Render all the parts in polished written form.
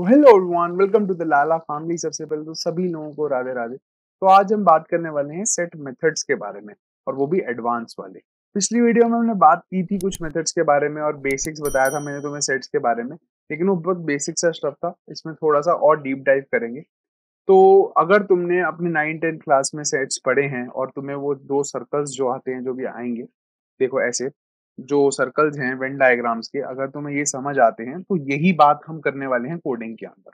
Hello everyone, welcome to the Lala family. सबसे पहले तो सभी लोगों को राधे राधे। तो आज हम बात करने वाले हैं सेट मेथड्स के बारे में, और वो भी एडवांस वाले। पिछली वीडियो में हमने बात की थी कुछ मेथड्स के बारे में और बेसिक्स बताया था मैंने तुम्हें सेट्स के बारे में, लेकिन वो बहुत बेसिक सा स्टफ था। इसमें थोड़ा सा और डीप डाइव करेंगे। तो अगर तुमने अपने 9-10 क्लास में सेट्स पढ़े हैं और तुम्हें वो दो सर्कल्स जो आते हैं, जो भी आएंगे, देखो ऐसे जो सर्कल्स हैं वेन डायग्राम्स के, अगर तुम्हें ये समझ आते हैं तो यही बात हम करने वाले हैं कोडिंग के अंदर।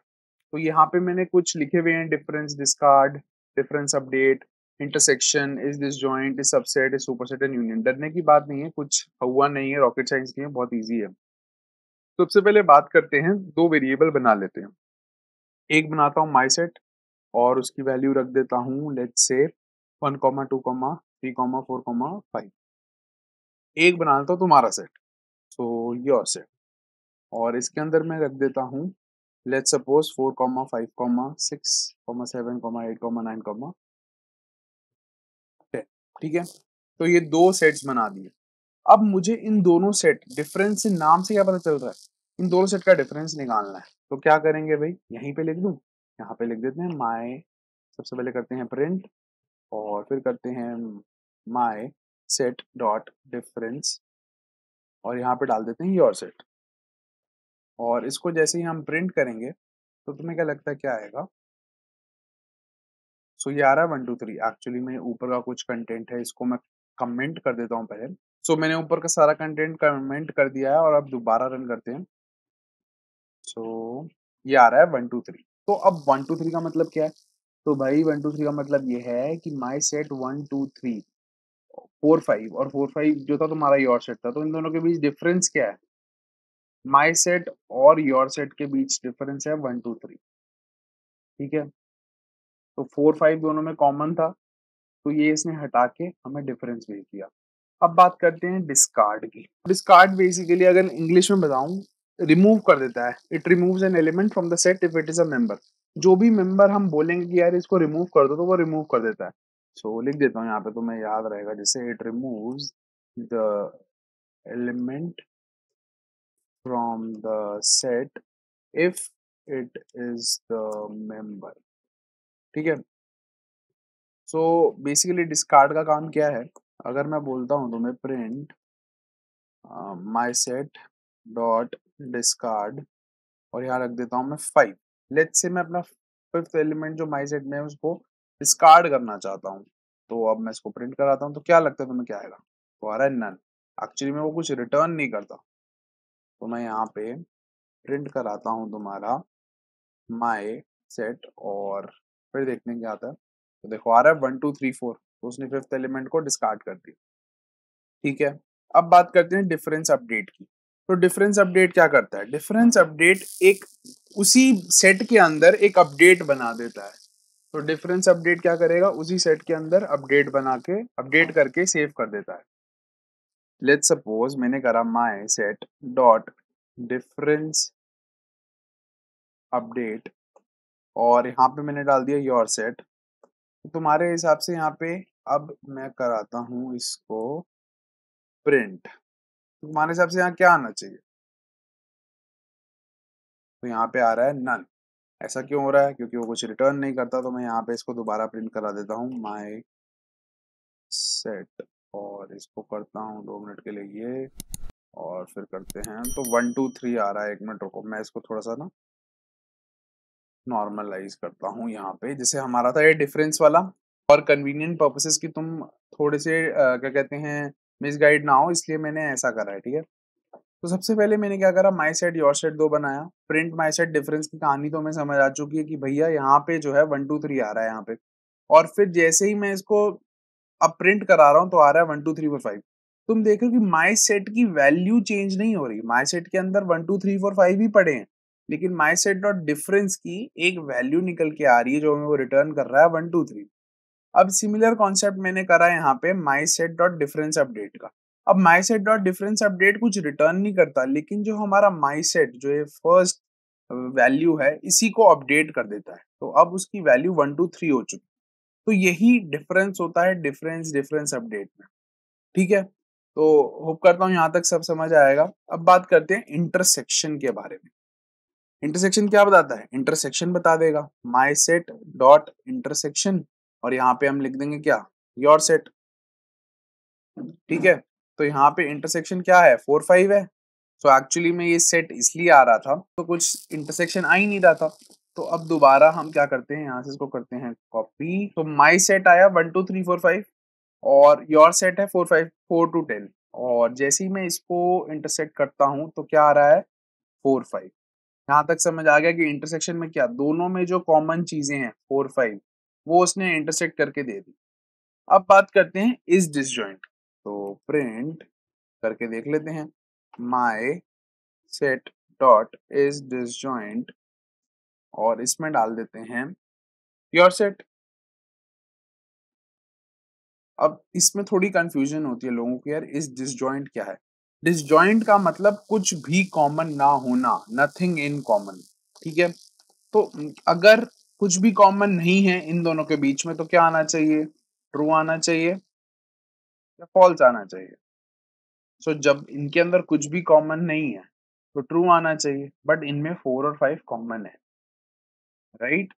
तो यहाँ पे मैंने कुछ लिखे हुए हैं: difference, discard, difference update, intersection, is this joint, is subset, is superset and union. डरने की बात नहीं है, कुछ हुआ नहीं है, रॉकेट साइंस नहीं है, बहुत ईजी है। सबसे पहले बात करते हैं, दो वेरिएबल बना लेते हैं। एक बनाता हूँ माई सेट और उसकी वैल्यू रख देता हूँ लेट्स से 1, 2, 3, 4, 5। एक बना लेता हूँ तुम्हारा सेट, सो योर सेट, और इसके अंदर मैं रख देता हूँ लेट्स सपोज 4, 5, 6, 7, 8, 9, 10। ठीक है, तो ये दो सेट्स बना दिए। अब मुझे इन दोनों सेट डिफरेंस से नाम से क्या पता चल रहा है, इन दोनों सेट का डिफरेंस निकालना है। तो क्या करेंगे भाई, यहीं पे लिख दूं, यहाँ पे लिख देते हैं माई, सबसे पहले करते हैं प्रिंट और फिर करते हैं माई सेट डॉट डिफरेंस और यहाँ पे डाल देते हैं योर सेट। और इसको जैसे ही हम प्रिंट करेंगे तो तुम्हें क्या लगता है क्या आएगा? सो ये आ रहा है 1, 2, 3। एक्चुअली में ऊपर का कुछ कंटेंट है, इसको मैं कमेंट कर देता हूँ पहले। सो मैंने ऊपर का सारा कंटेंट कमेंट कर दिया है और अब दोबारा रन करते हैं। सो ये आ रहा है 1, 2, 3। तो अब 1, 2, 3 का मतलब क्या है? तो भाई 1, 2, 3 का मतलब ये है कि माई सेट 1, 2, 3, 4, 5 और 4, 5 जो था तुम्हारा योर सेट था। तो इन दोनों के बीच डिफरेंस क्या है? माई सेट और योर सेट के बीच डिफरेंस है 1, 2, 3। ठीक है, तो 4, 5 दोनों में कॉमन था, तो ये इसने हटा के हमें डिफरेंस भेज दिया। अब बात करते हैं डिस्कार्ड की। डिस्कार्ड बेसिकली अगर इंग्लिश में बताऊं, रिमूव कर देता है। It removes an element from the set if it is a member. जो भी मेंबर हम बोलेंगे कि यार इसको रिमूव कर दो, तो वो रिमूव कर देता है। सो लिख देता हूँ यहाँ पे, तुम्हें याद रहेगा, जैसे it removes the element from the set if it is the member. ठीक है, सो बेसिकली डिस्कार्ड का काम क्या है? अगर मैं बोलता हूँ तुम्हें print my set dot discard और यहाँ रख देता हूँ मैं 5। लेट्स से मैं अपना फिफ्थ एलिमेंट जो माई सेट में है उसको डिस्कार्ड करना चाहता हूँ। तो अब मैं इसको प्रिंट कराता हूँ, तो क्या लगता है तुम्हें क्या आएगा? तो आ रहा है नन। एक्चुअली में वो कुछ रिटर्न नहीं करता। तो मैं यहाँ पे प्रिंट कराता हूँ तुम्हारा माई सेट और फिर देखते हैं क्या आता है। तो देखो आ रहा है 1, 2, 3, 4। तो उसने फिफ्थ एलिमेंट को डिस्कार्ड कर दिया। ठीक है, अब बात करते हैं डिफरेंस अपडेट की। तो डिफरेंस अपडेट क्या करता है? डिफरेंस अपडेट एक उसी सेट के अंदर एक अपडेट बना देता है। तो डिफरेंस अपडेट क्या करेगा? उसी सेट के अंदर अपडेट बना के, अपडेट करके सेव कर देता है। लेट्स सपोज मैंने करा माई सेट डॉट डिफरेंस अपडेट और यहाँ पे मैंने डाल दिया योर सेट। तो तुम्हारे हिसाब से यहाँ पे अब मैं कराता हूँ इसको प्रिंट। तुम्हारे हिसाब से यहाँ क्या आना चाहिए? तो यहाँ पे आ रहा है नन। ऐसा क्यों हो रहा है? क्योंकि वो कुछ रिटर्न नहीं करता। तो मैं यहाँ पे इसको दोबारा प्रिंट करा देता हूँ माई सेट और इसको करता हूँ 2 मिनट के लिए ये, और फिर करते हैं। तो 1, 2, 3 आ रहा है। 1 मिनट रुको, मैं इसको थोड़ा सा ना नॉर्मलाइज करता हूँ यहाँ पे, जैसे हमारा था ये डिफरेंस वाला। और कन्वीनियंट पर्पसेस की तुम थोड़े से क्या कहते हैं मिसगाइड ना हो, इसलिए मैंने ऐसा करा है। ठीक है, तो सबसे पहले मैंने क्या करा, माई सेट योर सेट 2 बनाया। प्रिंट माई सेट डिफरेंस की कहानी तो हमें समझ आ चुकी है कि भैया यहाँ पे जो है 1, 2, 3 आ रहा है यहाँ पे। और फिर जैसे ही मैं इसको अब प्रिंट करा रहा हूँ तो आ रहा है 1, 2, 3, 4, 5। तुम देखो कि माई सेट की वैल्यू चेंज नहीं हो रही। माई सेट के अंदर 1, 2, 3, 4, 5 ही पड़े हैं, लेकिन माई सेट डॉट डिफरेंस की एक वैल्यू निकल के आ रही है जो हमें वो रिटर्न कर रहा है 1, 2, 3। अब सिमिलर कॉन्सेप्ट मैंने करा है यहाँ पे माई सेट डॉट डिफरेंस अपडेट का। अब माई सेट डॉट डिफरेंस अपडेट कुछ रिटर्न नहीं करता, लेकिन जो हमारा माई सेट जो है फर्स्ट वैल्यू है इसी को अपडेट कर देता है। तो अब उसकी वैल्यू 1, 2, 3 हो चुकी। तो यही डिफरेंस होता है डिफरेंस डिफरेंस अपडेट में। ठीक है, तो होप करता हूँ यहाँ तक सब समझ आएगा। अब बात करते हैं इंटरसेक्शन के बारे में। इंटरसेक्शन क्या बताता है? इंटरसेक्शन बता देगा, माई सेट डॉट इंटरसेक्शन, और यहाँ पे हम लिख देंगे क्या? Your set. ठीक है, तो यहाँ पे इंटरसेक्शन क्या है? 4 5 है। तो एक्चुअली में ये सेट इसलिए आ रहा था, तो कुछ इंटरसेक्शन आ ही नहीं रहा था। तो अब दोबारा हम क्या करते हैं, यहाँ से इसको करते हैं कॉपी। तो माई सेट आया 1 2 3 4 5, और योर सेट है 4 5 4 to 10, और जैसे ही मैं इसको इंटरसेक्ट करता हूँ तो क्या आ रहा है? 4 5। यहाँ तक समझ आ गया कि इंटरसेक्शन में क्या, दोनों में जो कॉमन चीजें हैं 4 5, वो उसने इंटरसेक्ट करके दे दी। अब बात करते हैं इज डिसजॉइंट। तो प्रिंट करके देख लेते हैं, माई सेट डॉट इज डिसजॉइंट, और इसमें डाल देते हैं योर सेट। अब इसमें थोड़ी कंफ्यूजन होती है लोगों को, यार इस डिसजॉइंट क्या है? डिसजॉइंट का मतलब कुछ भी कॉमन ना होना, नथिंग इन कॉमन। ठीक है, तो अगर कुछ भी कॉमन नहीं है इन दोनों के बीच में तो क्या आना चाहिए? ट्रू आना चाहिए या फॉल्स आना चाहिए? सो जब इनके अंदर कुछ भी कॉमन नहीं है तो ट्रू आना चाहिए, बट इनमें 4 और 5 कॉमन है, राइट?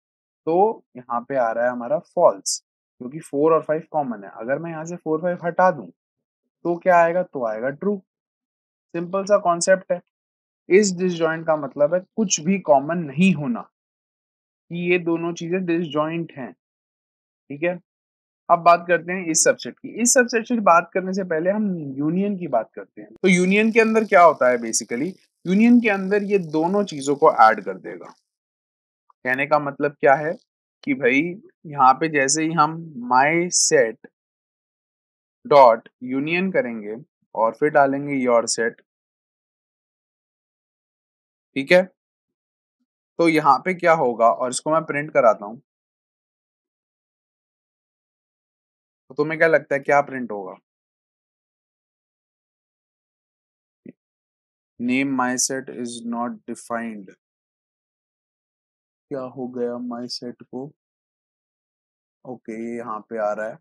तो यहाँ पे आ रहा है हमारा फॉल्स, क्योंकि 4 और 5 कॉमन है। अगर मैं यहाँ से 4 5 हटा दूं तो क्या आएगा? तो आएगा ट्रू। सिंपल सा कॉन्सेप्ट है। इस डिसजॉइंट का मतलब है कुछ भी कॉमन नहीं होना, कि ये दोनों चीजें डिसजॉइंट हैं। ठीक है, अब बात करते हैं इस सबसेट की। इस सबसेट की बात करने से पहले हम यूनियन की बात करते हैं। तो यूनियन के अंदर क्या होता है? बेसिकली यूनियन के अंदर ये दोनों चीजों को ऐड कर देगा। कहने का मतलब क्या है कि भाई यहाँ पे जैसे ही हम माई सेट डॉट यूनियन करेंगे और फिर डालेंगे योर सेट, ठीक है, तो यहाँ पे क्या होगा, और इसको मैं प्रिंट कराता हूँ, तो तुम्हें क्या लगता है क्या प्रिंट होगा? Name my set is not defined. क्या हो गया माई सेट को? ओके, ये यहाँ पे आ रहा है,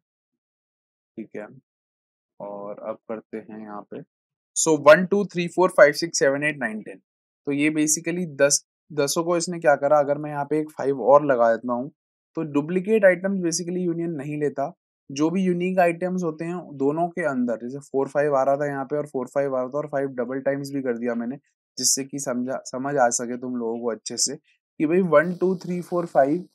ठीक है, और अब करते हैं यहाँ पे। सो 1 2 3 4 5 6 7 8 9 10, तो ये बेसिकली 10 को इसने क्या करा, अगर मैं यहाँ पे एक 5 और लगा देता हूँ तो डुप्लीकेट आइटम्स बेसिकली यूनियन नहीं लेता। जो भी यूनिक आइटम्स होते हैं दोनों के अंदर, जैसे 4 5 आ रहा था यहाँ पे और 4 5 आ रहा था, और 5 डबल टाइम्स भी कर दिया मैंने, जिससे कि समझ आ सके तुम लोगों को अच्छे से कि भाई 1 2 3 4 5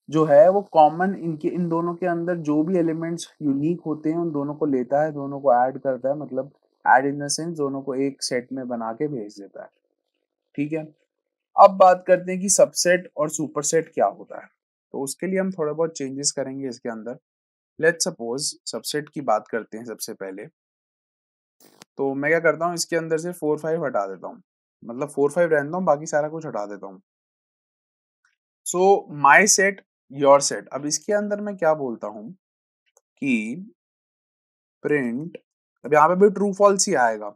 जो है वो कॉमन, इनके इन दोनों के अंदर जो भी एलिमेंट्स यूनिक होते हैं उन दोनों को लेता है, दोनों को ऐड करता है, मतलब ऐड इन द सेंस दोनों को एक सेट में बना के भेज देता है। ठीक है, अब बात करते हैं कि सबसेट और सुपरसेट क्या होता है। तो उसके लिए हम थोड़ा बहुत चेंजेस करेंगे इसके अंदर। लेट्स सपोज सबसेट की बात करते हैं सबसे पहले। तो मैं क्या करता हूँ, इसके अंदर से 4 5 हटा देता हूँ, मतलब 4 5 रहता हूँ, बाकी सारा कुछ हटा देता हूँ। सो माई सेट योर सेट, अब इसके अंदर मैं क्या बोलता हूँ कि प्रिंट, अब यहाँ पे भी ट्रू फॉल्स ही आएगा,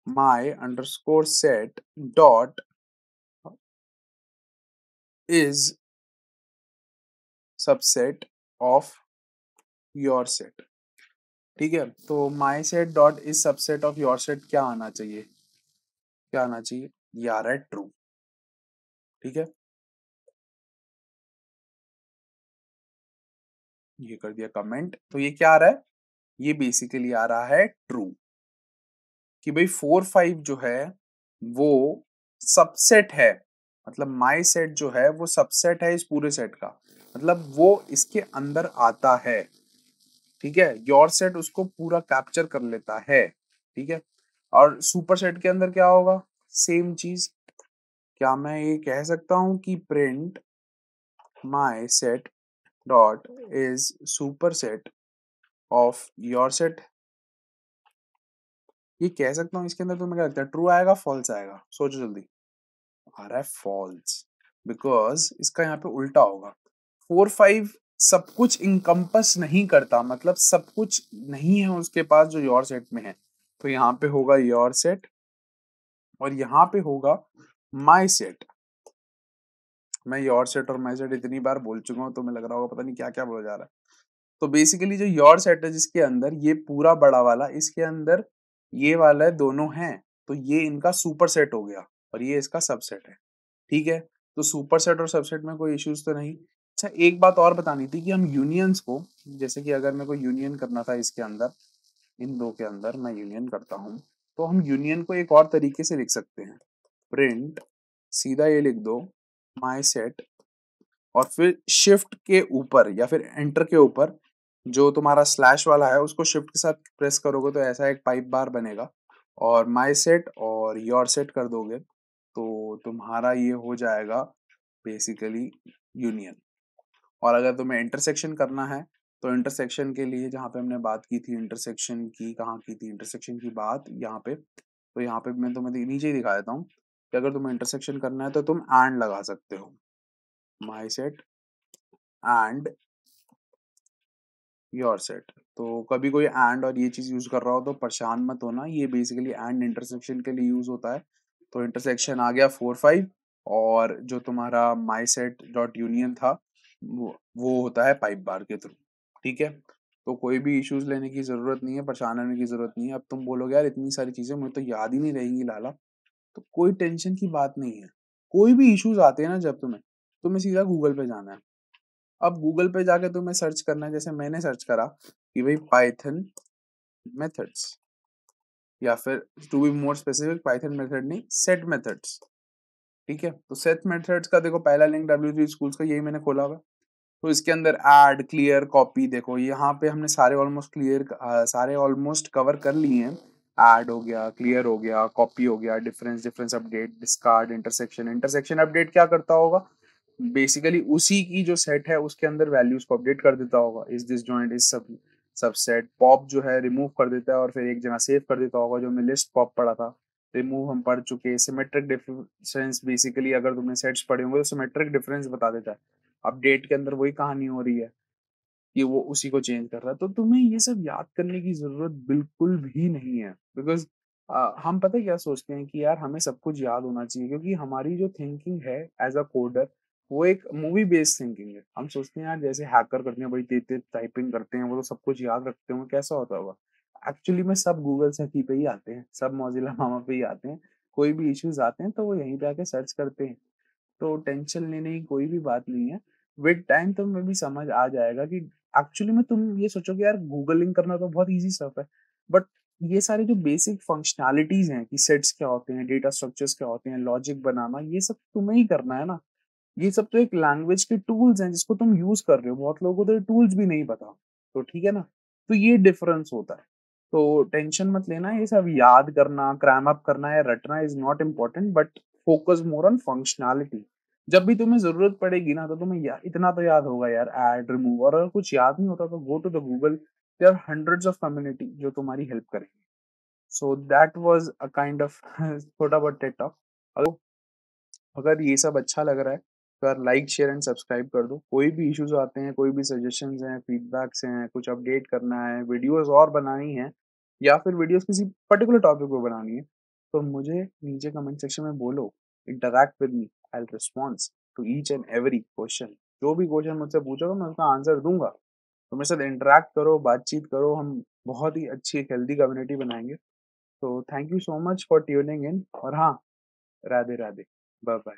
my underscore set dot is subset of your set. ठीक है, तो my set dot is subset of your set क्या आना चाहिए? क्या आना चाहिए? ये आ रहा है ट्रू। ठीक है, ये कर दिया कमेंट, तो ये क्या आ रहा है? ये बेसिकली आ रहा है ट्रू, कि भाई 4 5 जो है वो सबसेट है, मतलब माई सेट जो है वो सबसेट है इस पूरे सेट का, मतलब वो इसके अंदर आता है। ठीक है, योर सेट उसको पूरा कैप्चर कर लेता है। ठीक है, और सुपर सेट के अंदर क्या होगा? सेम चीज। क्या मैं ये कह सकता हूं कि print my set dot is super set of your set? ये कह सकता हूँ इसके अंदर, तो मैं क्या लगता है ट्रू आएगा फॉल्स आएगा? सोचो जल्दी। आ रहा है फॉल्स, बिकॉज इसका यहाँ पे उल्टा होगा। 4 5 सब कुछ इनकम्पस नहीं करता, मतलब सब कुछ नहीं है उसके पास जो योर सेट में है, तो यहाँ पे होगा योर सेट और यहाँ पे होगा माई सेट। मैं योर सेट और माई सेट इतनी बार बोल चुका हूँ तो मैं लग रहा होगा पता नहीं क्या क्या बोला जा रहा है। तो बेसिकली जो योर सेट है जिसके अंदर ये पूरा बड़ा वाला, इसके अंदर ये वाला है, दोनों हैं, तो ये इनका सुपर सेट हो गया और ये इसका सबसेट है। ठीक है? तो सुपरसेट और सबसेट में कोई इश्यूज़ तो नहीं। अच्छा, एक बात और बतानी थी कि हम यूनियंस को, जैसे कि अगर मेरे को यूनियन करना था इसके अंदर, इन 2 के अंदर मैं यूनियन करता हूँ, तो हम यूनियन को एक और तरीके से लिख सकते हैं। प्रिंट, सीधा ये लिख दो, माय सेट, और फिर शिफ्ट के ऊपर या फिर एंटर के ऊपर जो तुम्हारा स्लैश वाला है उसको शिफ्ट के साथ प्रेस करोगे तो ऐसा एक पाइप बार बनेगा, और माय सेट और योर सेट कर दोगे तो तुम्हारा ये हो जाएगा बेसिकली यूनियन। और अगर तुम्हें इंटरसेक्शन करना है तो इंटरसेक्शन के लिए जहाँ पे हमने बात की थी, इंटरसेक्शन की कहाँ की थी, इंटरसेक्शन की बात यहाँ पे, तो यहाँ पे मैं तुम्हें नीचे ही दिखा देता हूँ कि अगर तुम्हें इंटरसेक्शन करना है तो तुम एंड लगा सकते हो, my set and your set. तो कभी कोई एंड और ये चीज यूज कर रहा हो तो परेशान मत होना, ये बेसिकली एंड इंटरसेक्शन के लिए यूज होता है। तो इंटरसेक्शन आ गया 4 5, और जो तुम्हारा माई सेट डॉट यूनियन था वो होता है पाइप बार के थ्रू। ठीक है, तो कोई भी इश्यूज लेने की जरूरत नहीं है, परेशान होने की जरूरत नहीं है। अब तुम बोलोगे यार इतनी सारी चीजें मुझे तो याद ही नहीं रहेंगी लाला, तो कोई टेंशन की बात नहीं है। कोई भी इश्यूज आते हैं ना जब तुम्हें सीधा गूगल पे जाना है। अब गूगल पे जाके तुम्हें सर्च करना है, जैसे मैंने सर्च करा कि भाई पाइथन मेथड्स, या फिर to be more specific Python method नहीं, सेट मेथड्स। ठीक है, तो सेट मेथड्स का देखो पहला लिंक W3 स्कूल्स का यही मैंने खोला हुआ है। तो इसके अंदर ऐड, क्लियर, कॉपी, देखो यहाँ पे हमने सारे ऑलमोस्ट कवर कर लिए हैं। ऐड हो गया, क्लियर हो गया, कॉपी हो गया, difference, difference update, discard, intersection. Intersection update क्या करता होगा, बेसिकली उसी की जो सेट है उसके अंदर वैल्यूज को अपडेट कर देता होगा। इज दिस जॉइंट इज सब सबसेट। पॉप जो है रिमूव कर देता है और फिर एक जगह सेव कर देता होगा, जो हमने लिस्ट पॉप पढ़ा था। रिमूव हम पढ़ चुके। सिमेट्रिक डिफरेंस, बेसिकली अगर तुमने सेट्स पढ़े होंगे तो सिमेट्रिक डिफरेंस बता देता है। अपडेट के अंदर वही कहानी हो रही है कि वो उसी को चेंज कर रहा है। तो तुम्हें ये सब याद करने की जरूरत बिल्कुल भी नहीं है, बिकॉज हम पता है क्या सोचते हैं कि यार हमें सब कुछ याद होना चाहिए, क्योंकि हमारी जो थिंकिंग है एज अ कोडर वो एक मूवी बेस्ड थिंकिंग है। हम सोचते हैं यार जैसे हैकर करते हैं, बड़ी तेज तेज टाइपिंग करते हैं, वो तो सब कुछ याद रखते होंगे, कैसा होता होगा। एक्चुअली में सब गूगल से पे ही आते हैं, सब मौजिला मामा पे ही आते हैं। कोई भी इश्यूज आते हैं तो वो यहीं पे आके सर्च करते हैं। तो टेंशन लेने की कोई भी बात नहीं है। विद टाइम तुम्हें भी समझ आ जाएगा कि एक्चुअली में तुम ये सोचोगे यार गूगलिंग करना तो बहुत इजी स्टफ है, बट ये सारे जो बेसिक फंक्शनैलिटीज हैं कि सेट्स क्या होते हैं, डेटा स्ट्रक्चर्स क्या होते हैं, लॉजिक बनाना, ये सब तुम्हें ही करना है ना। ये सब तो एक लैंग्वेज के टूल्स हैं जिसको तुम यूज कर रहे हो। बहुत लोगों को तो टूल्स भी नहीं पता, तो ठीक है ना। तो ये डिफरेंस होता है। तो टेंशन मत लेना, ये सब याद करना, क्रैम अप करना या रटना is not important, but focus more on functionality. जब भी तुम्हें जरूरत पड़ेगी ना तो तुम्हें इतना तो याद होगा यार, ऐड, रिमूव। और अगर कुछ याद नहीं होता तो go to the Google, there are hundreds of community जो तुम्हारी हेल्प करेंगे। So that was a kind of छोटा बहुत टेड टॉक। अगर ये सब अच्छा लग रहा है तो यार लाइक, शेयर एंड सब्सक्राइब कर दो। कोई भी इश्यूज आते हैं, कोई भी सजेशंस हैं, फीडबैक्स हैं, कुछ अपडेट करना है, वीडियोस और बनानी है, या फिर वीडियोस किसी पर्टिकुलर टॉपिक पे बनानी है, तो मुझे नीचे कमेंट सेक्शन में बोलो। Interact with me, I will response to each and every question. जो भी क्वेश्चन मुझसे पूछोगे मैं उसका आंसर दूंगा। तो मेरे साथ इंटरैक्ट करो, बातचीत करो, हम बहुत ही अच्छी एक हेल्दी कम्युनिटी बनाएंगे। तो thank you so much for tuning in, और हाँ, राधे राधे, बाय बाय।